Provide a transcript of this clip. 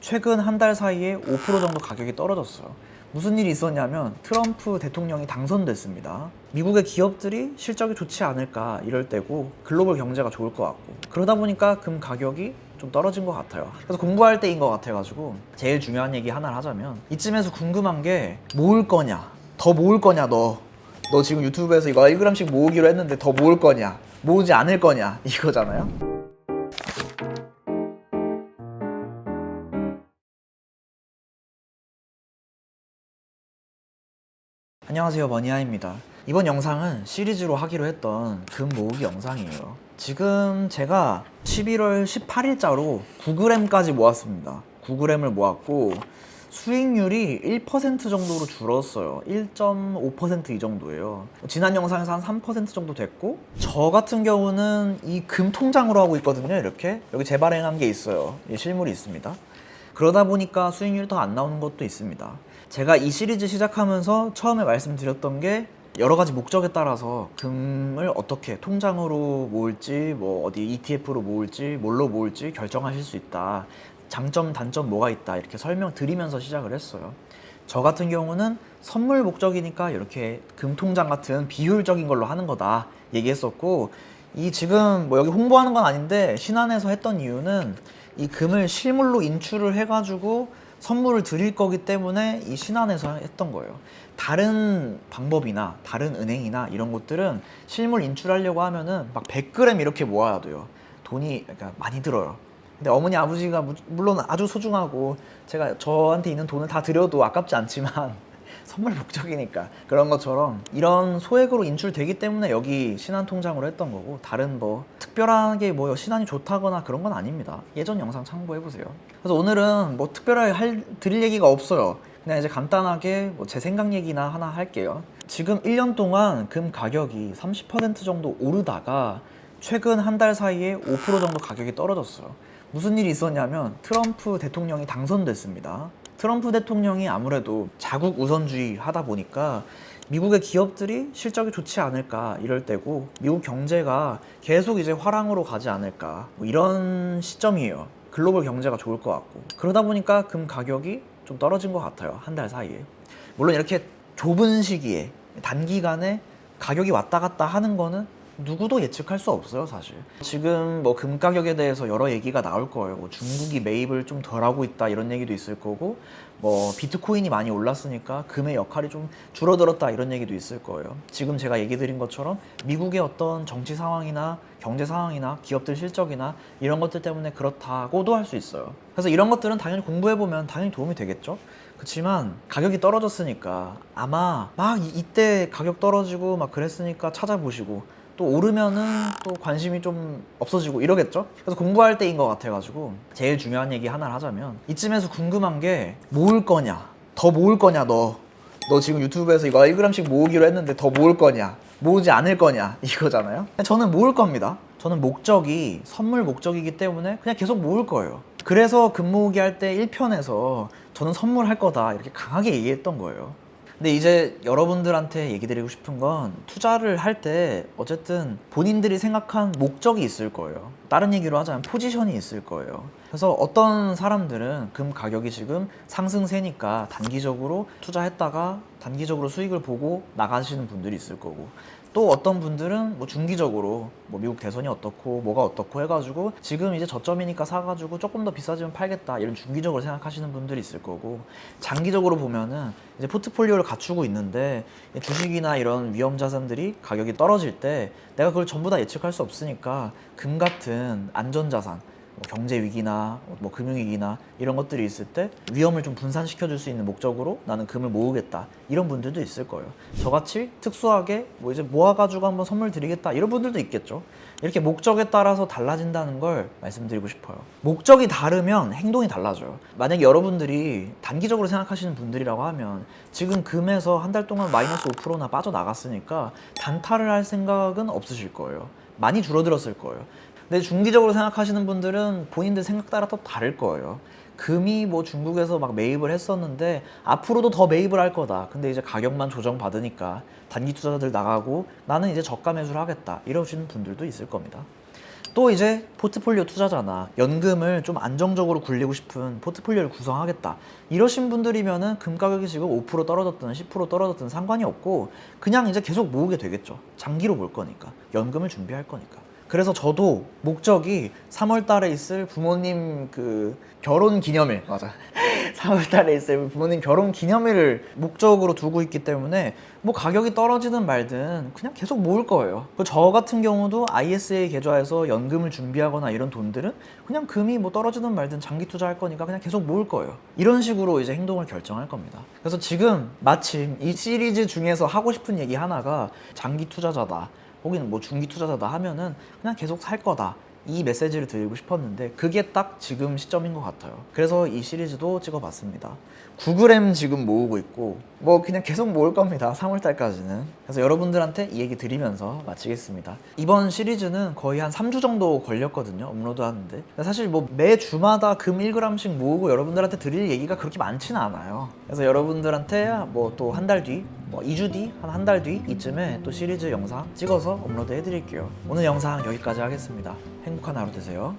최근 한 달 사이에 5% 정도 가격이 떨어졌어요. 무슨 일이 있었냐면 트럼프 대통령이 당선됐습니다. 미국의 기업들이 실적이 좋지 않을까 이럴 때고 글로벌 경제가 좋을 것 같고 그러다 보니까 금 가격이 좀 떨어진 것 같아요. 그래서 공부할 때인 것 같아가지고 제일 중요한 얘기 하나를 하자면 이쯤에서 궁금한 게 모을 거냐 더 모을 거냐 너 지금 유튜브에서 이거 1g씩 모으기로 했는데 더 모을 거냐 모으지 않을 거냐 이거잖아요. 안녕하세요, 머니아입니다. 이번 영상은 시리즈로 하기로 했던 금 모으기 영상이에요. 지금 제가 11월 18일자로 9g까지 모았습니다. 9g을 모았고 수익률이 1% 정도로 줄었어요. 1.5% 이 정도예요. 지난 영상에서 한 3% 정도 됐고 저 같은 경우는 이 금 통장으로 하고 있거든요. 이렇게 여기 재발행한 게 있어요. 실물이 있습니다. 그러다 보니까 수익률이 더 안 나오는 것도 있습니다. 제가 이 시리즈 시작하면서 처음에 말씀드렸던 게 여러 가지 목적에 따라서 금을 어떻게 통장으로 모을지 뭐 어디 ETF로 모을지 뭘로 모을지 결정하실 수 있다. 장점 단점 뭐가 있다 이렇게 설명드리면서 시작을 했어요. 저 같은 경우는 선물 목적이니까 이렇게 금 통장 같은 비효율적인 걸로 하는 거다 얘기했었고 이 지금 뭐 여기 홍보하는 건 아닌데 신한에서 했던 이유는 이 금을 실물로 인출을 해가지고 선물을 드릴 거기 때문에 이 신한에서 했던 거예요. 다른 방법이나 다른 은행이나 이런 곳들은 실물 인출하려고 하면은 막 100g 이렇게 모아야 돼요. 돈이 그러니까 많이 들어요. 근데 어머니 아버지가 물론 아주 소중하고 제가 저한테 있는 돈을 다 드려도 아깝지 않지만 선물 목적이니까 그런 것처럼 이런 소액으로 인출되기 때문에 여기 신한 통장으로 했던 거고 다른 뭐 특별하게 뭐 신한이 좋다거나 그런 건 아닙니다. 예전 영상 참고해 보세요. 그래서 오늘은 뭐 특별하게 드릴 얘기가 없어요. 그냥 이제 간단하게 뭐 제 생각 얘기나 하나 할게요. 지금 1년 동안 금 가격이 30% 정도 오르다가 최근 한 달 사이에 5% 정도 가격이 떨어졌어요. 무슨 일이 있었냐면 트럼프 대통령이 당선됐습니다. 트럼프 대통령이 아무래도 자국 우선주의 하다 보니까 미국의 기업들이 실적이 좋지 않을까 이럴 때고 미국 경제가 계속 이제 화랑으로 가지 않을까 뭐 이런 시점이에요. 글로벌 경제가 좋을 것 같고 그러다 보니까 금 가격이 좀 떨어진 것 같아요. 한 달 사이에. 물론 이렇게 좁은 시기에 단기간에 가격이 왔다 갔다 하는 거는 누구도 예측할 수 없어요, 사실. 지금 뭐 금 가격에 대해서 여러 얘기가 나올 거예요. 뭐 중국이 매입을 좀 덜 하고 있다 이런 얘기도 있을 거고 뭐 비트코인이 많이 올랐으니까 금의 역할이 좀 줄어들었다 이런 얘기도 있을 거예요. 지금 제가 얘기 드린 것처럼 미국의 어떤 정치 상황이나 경제 상황이나 기업들 실적이나 이런 것들 때문에 그렇다고도 할 수 있어요. 그래서 이런 것들은 당연히 공부해보면 당연히 도움이 되겠죠. 그렇지만 가격이 떨어졌으니까 아마 막 이때 가격 떨어지고 막 그랬으니까 찾아보시고 또 오르면은 또 관심이 좀 없어지고 이러겠죠? 그래서 공부할 때인 것 같아가지고 제일 중요한 얘기 하나를 하자면 이쯤에서 궁금한 게 모을 거냐 더 모을 거냐 너 지금 유튜브에서 이거 1g씩 모으기로 했는데 더 모을 거냐 모으지 않을 거냐 이거잖아요. 저는 모을 겁니다. 저는 목적이 선물 목적이기 때문에 그냥 계속 모을 거예요. 그래서 금 모으기 할 때 1편에서 저는 선물할 거다 이렇게 강하게 얘기했던 거예요. 근데 이제 여러분들한테 얘기 드리고 싶은 건 투자를 할 때 어쨌든 본인들이 생각한 목적이 있을 거예요. 다른 얘기로 하자면 포지션이 있을 거예요. 그래서 어떤 사람들은 금 가격이 지금 상승세니까 단기적으로 투자했다가 단기적으로 수익을 보고 나가시는 분들이 있을 거고 또 어떤 분들은 뭐 중기적으로 뭐 미국 대선이 어떻고 뭐가 어떻고 해가지고 지금 이제 저점이니까 사가지고 조금 더 비싸지면 팔겠다 이런 중기적으로 생각하시는 분들이 있을 거고 장기적으로 보면은 이제 포트폴리오를 갖추고 있는데 주식이나 이런 위험 자산들이 가격이 떨어질 때 내가 그걸 전부 다 예측할 수 없으니까 금 같은 안전자산 뭐 경제 위기나 뭐 금융 위기나 이런 것들이 있을 때 위험을 좀 분산시켜 줄 수 있는 목적으로 나는 금을 모으겠다 이런 분들도 있을 거예요. 저같이 특수하게 뭐 이제 모아가지고 한번 선물 드리겠다 이런 분들도 있겠죠. 이렇게 목적에 따라서 달라진다는 걸 말씀드리고 싶어요. 목적이 다르면 행동이 달라져요. 만약에 여러분들이 단기적으로 생각하시는 분들이라고 하면 지금 금에서 한 달 동안 마이너스 5%나 빠져나갔으니까 단타를 할 생각은 없으실 거예요. 많이 줄어들었을 거예요. 근데 중기적으로 생각하시는 분들은 본인들 생각 따라 또 다를 거예요. 금이 뭐 중국에서 막 매입을 했었는데 앞으로도 더 매입을 할 거다. 근데 이제 가격만 조정받으니까 단기 투자자들 나가고 나는 이제 저가 매수를 하겠다. 이러시는 분들도 있을 겁니다. 또 이제 포트폴리오 투자자나 연금을 좀 안정적으로 굴리고 싶은 포트폴리오를 구성하겠다 이러신 분들이면은 금 가격이 지금 5% 떨어졌든 10% 떨어졌든 상관이 없고 그냥 이제 계속 모으게 되겠죠. 장기로 볼 거니까, 연금을 준비할 거니까. 그래서 저도 목적이 3월 달에 있을 부모님 그 결혼 기념일, 맞아. 3월 달에 있을 부모님 결혼 기념일을 목적으로 두고 있기 때문에 뭐 가격이 떨어지든 말든 그냥 계속 모을 거예요. 저 같은 경우도 ISA 계좌에서 연금을 준비하거나 이런 돈들은 그냥 금이 뭐 떨어지든 말든 장기 투자할 거니까 그냥 계속 모을 거예요. 이런 식으로 이제 행동을 결정할 겁니다. 그래서 지금 마침 이 시리즈 중에서 하고 싶은 얘기 하나가 장기 투자자다 혹은 뭐 중기 투자자다 하면은 그냥 계속 살 거다 이 메시지를 드리고 싶었는데 그게 딱 지금 시점인 것 같아요. 그래서 이 시리즈도 찍어봤습니다. 9g 지금 모으고 있고 뭐 그냥 계속 모을 겁니다. 3월달까지는. 그래서 여러분들한테 이 얘기 드리면서 마치겠습니다. 이번 시리즈는 거의 한 3주 정도 걸렸거든요, 업로드 하는데. 사실 뭐 매 주마다 금 1g씩 모으고 여러분들한테 드릴 얘기가 그렇게 많지는 않아요. 그래서 여러분들한테 뭐 또 한 달 뒤, 뭐 2주 뒤, 한 달 뒤 이쯤에 또 시리즈 영상 찍어서 업로드 해드릴게요. 오늘 영상 여기까지 하겠습니다. 행복한 하루 되세요.